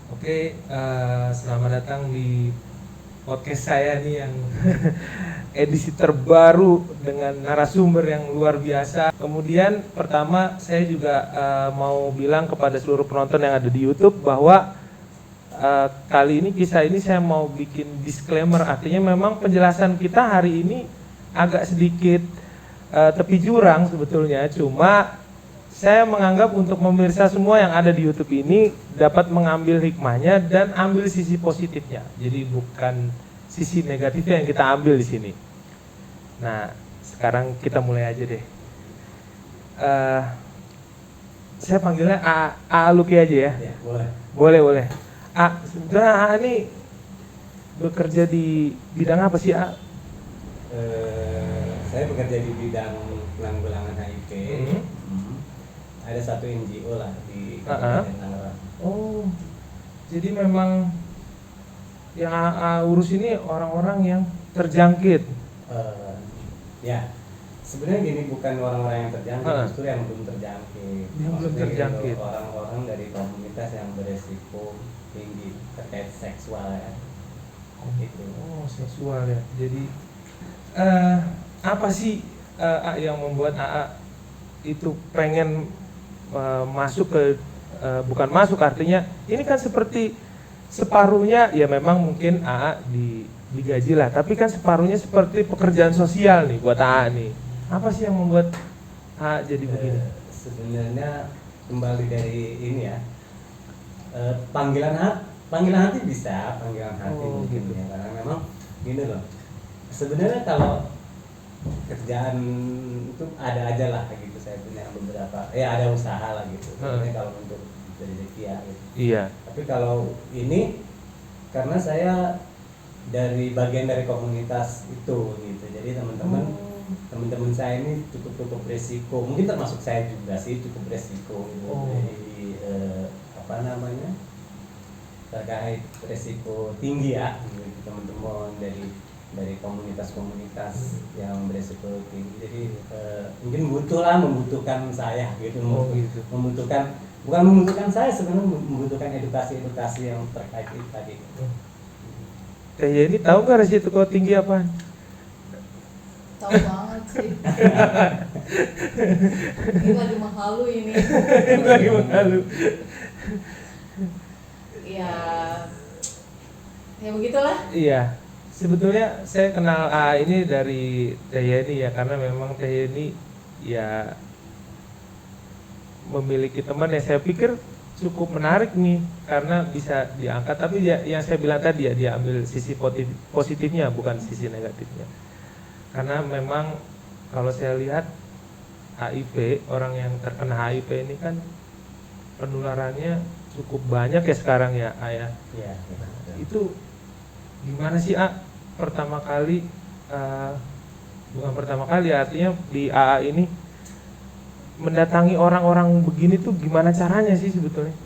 Oke, selamat datang di podcast saya nih yang edisi terbaru dengan narasumber yang luar biasa. Kemudian pertama saya juga mau bilang kepada seluruh penonton yang ada di YouTube bahwa kali ini kisah ini saya mau bikin disclaimer, artinya memang penjelasan kita hari ini agak sedikit tepi jurang sebetulnya, cuma saya menganggap untuk pemirsa semua yang ada di YouTube ini dapat mengambil hikmahnya dan ambil sisi positifnya. Jadi bukan sisi negatifnya yang kita ambil di sini. Nah, sekarang kita mulai aja deh. Saya panggilnya A Luki aja ya. Ya, boleh. Boleh. Sebetulnya A ini bekerja di bidang apa sih A? Saya bekerja di bidang penanggulangan HIV. Ada satu NGO lah di Kabupaten Tangerang. Oh, jadi memang yang urus ini orang-orang yang terjangkit. Ya, sebenarnya gini, bukan orang-orang yang terjangkit, justru yang belum terjangkit. Yang belum Maksudnya terjangkit. gitu, orang-orang dari komunitas yang beresiko tinggi terkait seksual ya. Gitu. Oh, seksual ya. Jadi apa sih yang membuat AA itu pengen masuk ke bukan masuk, artinya ini kan seperti separuhnya ya memang mungkin AA digaji lah, tapi kan separuhnya seperti pekerjaan sosial nih buat AA nih. Apa sih yang membuat AA jadi begini? Sebenarnya kembali dari ini ya, panggilan hati bisa, panggilan hati mungkin gitu. Ya, karena memang gini loh. Sebenarnya kalau kerjaan itu ada aja lah gitu, saya punya beberapa, ada usaha lah gitu. Sebenarnya kalau untuk rezeki ya gitu. Iya. Tapi kalau ini karena saya dari bagian dari komunitas itu gitu, jadi teman-teman saya ini cukup beresiko, mungkin termasuk saya juga sih cukup beresiko gitu. Jadi apa namanya, terkait resiko tinggi ya gitu, teman-teman dari komunitas yang beresiko tinggi. Jadi mungkin membutuhkan saya gitu, bukan membutuhkan saya, sebenarnya membutuhkan edukasi yang terkait itu tadi. Teh ini tahu nggak resiko tinggi apa? Tahu banget sih. Ini lagi menghalu ini. Lagi menghalu. Ya begitulah. Iya. Sebetulnya saya kenal A ini dari Teh Yeni ya, karena memang Teh Yeni ya memiliki teman yang saya pikir cukup menarik nih, karena bisa diangkat, tapi ya, yang saya bilang tadi ya, dia ambil sisi positifnya bukan sisi negatifnya. Karena memang kalau saya lihat HIV, orang yang terkena HIV ini kan penularannya cukup banyak ya sekarang ya, Ayah. Iya. Itu gimana sih pertama kali, bukan pertama kali, artinya di AA ini mendatangi orang-orang begini tuh gimana caranya sih sebetulnya?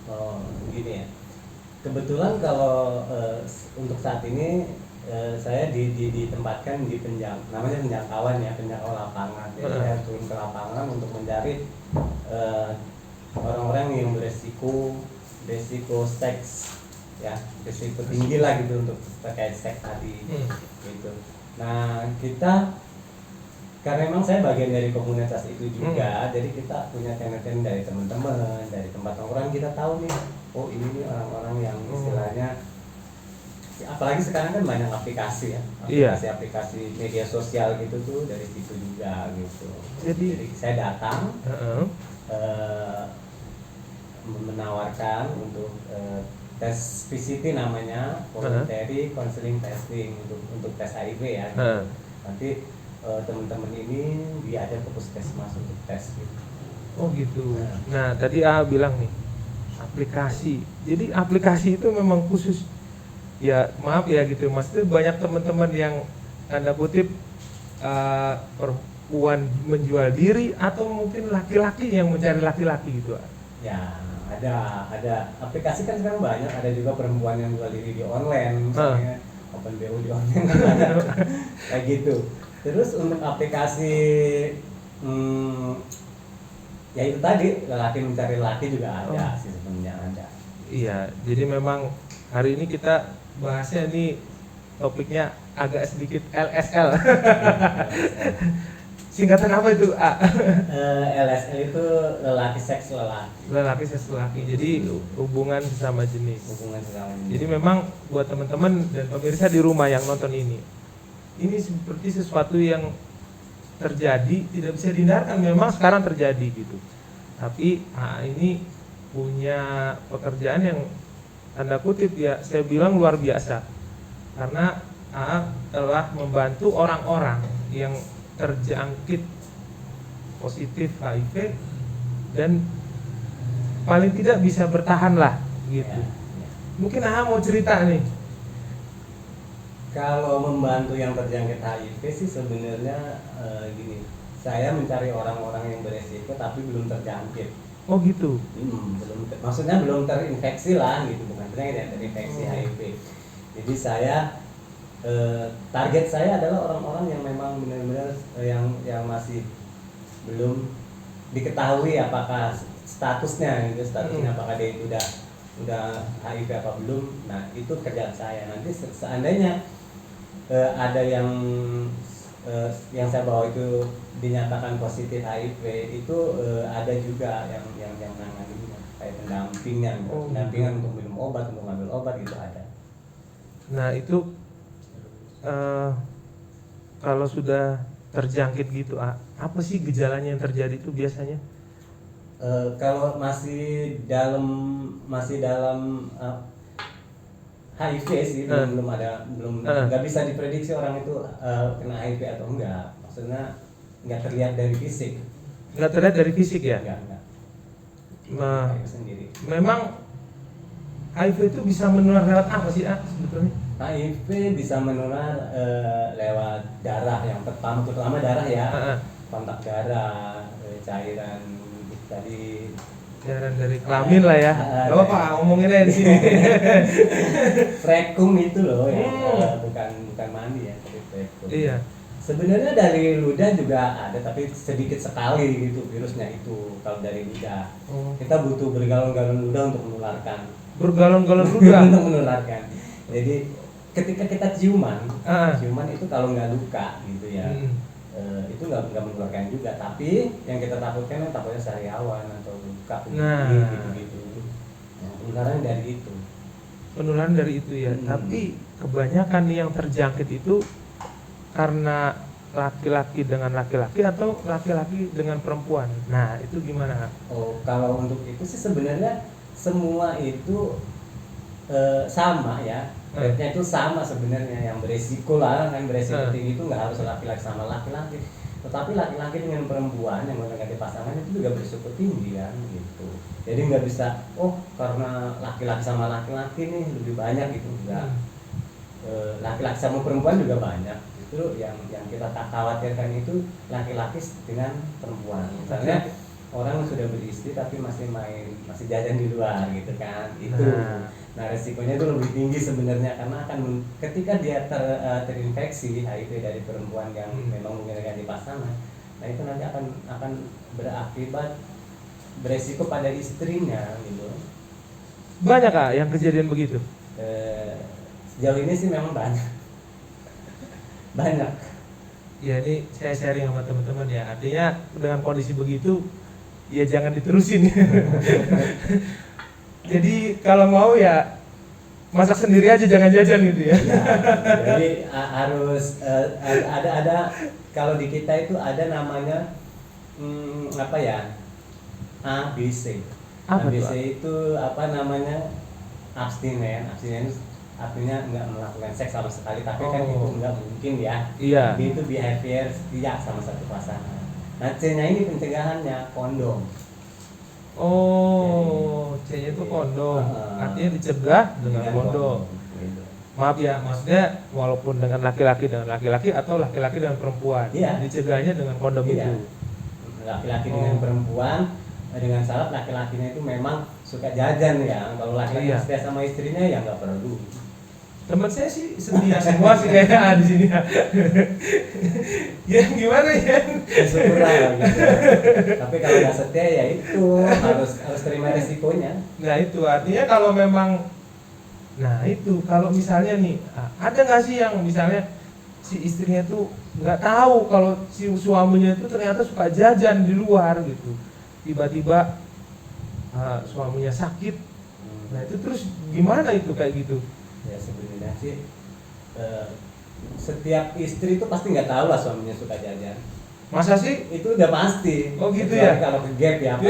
Oh, gini ya. Kebetulan kalau untuk saat ini saya ditempatkan di namanya penjangkauan ya, penjangkau lapangan. Jadi saya turun ke lapangan untuk mencari orang-orang yang beresiko seks ya, beresiko tinggi lah gitu untuk terkait seks tadi gitu. Nah, kita karena memang saya bagian dari komunitas itu juga, jadi kita punya temen-temen dari teman-teman, dari tempat nongkrong, kita tahu nih, oh ini nih orang-orang yang istilahnya, apalagi sekarang kan banyak aplikasi ya, aplikasi media sosial gitu tuh, dari situ juga gitu. Jadi saya datang menawarkan untuk tes PCT namanya, voluntary counseling testing untuk tes HIV ya. Nanti teman-teman ini diajak ke puskesmas untuk tes gitu. Oh gitu. Nah tadi bilang nih aplikasi. Jadi aplikasi itu memang khusus. Ya maaf ya gitu, maksudnya banyak teman-teman yang tanda kutip perempuan menjual diri, atau mungkin laki-laki yang mencari laki-laki gitu. Ya ada aplikasi kan sekarang banyak, ada juga perempuan yang jual diri di online, misalnya open BO di online kayak gitu. Terus untuk aplikasi ya itu tadi, lelaki mencari laki juga ada sih sebenarnya, ada Iya, jadi memang hari ini kita bahasnya ini topiknya agak sedikit LSL. Singkatan apa itu? LSL itu lelaki seks lelaki. Lelaki seks lelaki. Jadi hubungan sesama jenis. Hubungan sesama jenis. Jadi memang buat teman-teman dan pemirsa di rumah yang nonton ini seperti sesuatu yang terjadi, tidak bisa dihindarkan, memang sekarang terjadi gitu. Tapi ini punya pekerjaan yang tanda kutip ya, saya bilang luar biasa. Karena telah membantu orang-orang yang terjangkit positif HIV dan paling tidak bisa bertahan lah gitu. Ya. Mungkin mau cerita nih. Kalau membantu yang terjangkit HIV sih sebenarnya gini, saya mencari orang-orang yang beresiko tapi belum terjangkit. Oh gitu. Maksudnya belum terinfeksi lah gitu, bukan terinfeksi HIV. Jadi saya target saya adalah orang-orang yang memang benar-benar yang masih belum diketahui apakah statusnya apakah dia itu udah HIV apa belum. Nah itu kerjaan saya. Nanti seandainya ada yang saya bawa itu dinyatakan positif HIV, itu ada juga yang menanganinya kayak pendampingan untuk minum obat, untuk ngambil obat itu ada. Nah itu kalau sudah terjangkit gitu, apa sih gejalanya yang terjadi itu biasanya? Kalau masih dalam HIV sih belum nggak bisa diprediksi orang itu kena HIV atau enggak. Maksudnya nggak terlihat dari fisik. Nggak terlihat dari fisik ya? Enggak. Nah, Sendiri. memang HIV itu bisa menular lewat apa sih sebetulnya? HIV bisa menular lewat darah yang terutama darah ya, kontak darah, cairan tadi. Cairan dari kelamin lah ya. Gak apa-apa, ngomongin aja di sini. Frekum itu loh yang bukan mandi ya, tapi frekum. Iya. Sebenarnya dari ludah juga ada, tapi sedikit sekali gitu virusnya itu kalau dari ludah. Kita butuh bergalon-galon ludah untuk menularkan. Bergalon-galon ludah untuk menularkan. Jadi ketika kita ciuman itu kalau nggak luka gitu ya, itu nggak menularkan juga. Tapi yang kita takutkan takutnya sariawan atau luka gitu. Nah, penularan dari itu. Penularan dari itu ya. Tapi kebanyakan nih yang terjangkit itu karena laki-laki dengan laki-laki atau laki-laki dengan perempuan. Nah itu gimana? Oh kalau untuk itu sih sebenarnya semua itu sama ya. Rate-nya itu sama sebenarnya, yang beresiko tinggi itu nggak harus laki-laki sama laki-laki, tetapi laki-laki dengan perempuan yang mendekati pasangan itu juga beresiko tinggi kan gitu. Jadi nggak bisa karena laki-laki sama laki-laki nih lebih banyak gitu, enggak. Laki-laki sama perempuan juga banyak. Itu yang kita tak khawatirkan itu laki-laki dengan perempuan. Misalnya orang sudah beristri tapi masih jajan di luar gitu kan, itu. Nah resikonya itu lebih tinggi sebenarnya karena ketika dia terinfeksi HIV dari perempuan yang memang menggunakan pasangan, nah itu nanti akan berakibat beresiko pada istrinya gitu. Banyak yang kejadian begitu? Sejauh ini sih memang banyak. Ya ini saya sharing sama teman-teman ya, artinya dengan kondisi begitu ya jangan diterusin. Jadi kalau mau ya masak sendiri aja, jangan jajan gitu ya. Jadi harus ada kalau di kita itu ada namanya ABC. ABC itu abstinen artinya nggak melakukan seks sama sekali, tapi kan itu nggak mungkin ya. Iya. Itu behavior setia sama satu pasangan. Nah C-nya ini pencegahannya kondom. C-nya itu kondom. Artinya dicegah dengan kondom. Maaf ya, maksudnya walaupun dengan laki-laki atau laki-laki dengan perempuan, dicegahnya dengan kondom itu. Laki-laki dengan perempuan dengan syarat laki-lakinya itu memang suka jajan ya. Kalau laki-laki setia sama istrinya ya nggak perlu. Teman saya sih setia semua sih kayaknya di sini. Ya gimana ya? Ya syukurlah gitu. Tapi kalau nggak setia ya itu harus terima resikonya. Nah itu artinya kalau memang, nah itu kalau misalnya nih ada nggak sih yang misalnya si istrinya tuh nggak tahu kalau si suaminya itu ternyata suka jajan di luar gitu, tiba-tiba suaminya sakit, nah itu terus gimana itu kayak gitu? Ya sebenarnya sih setiap istri itu pasti nggak tahu lah suaminya suka jajan. Masa sih? Itu udah pasti. Oh gitu Kecuali ya? kalau ke gap ya. Apa?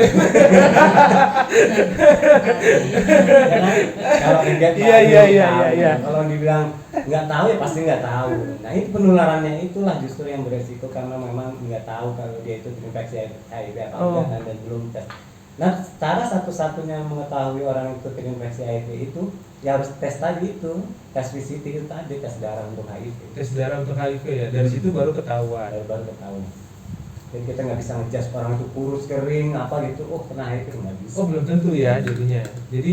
Kalau ke gap Iya, baru iya, tahu. iya. Kalau dibilang nggak tahu ya pasti nggak tahu. Nah itu penularannya itulah justru yang beresiko karena memang nggak tahu kalau dia itu terinfeksi HIV atau enggak dan belum tes. Nah cara satu-satunya mengetahui orang itu terinfeksi HIV itu ya harus tes tadi itu, tes VCT itu tadi, tes darah untuk HIV. Tes darah untuk HIV ya, dari situ baru ketahuan. Baru ketahuan. Jadi kita nggak bisa ngejudge orang itu kurus kering apa gitu, oh kena HIV nggak bisa. Oh belum tentu ya jadinya. Jadi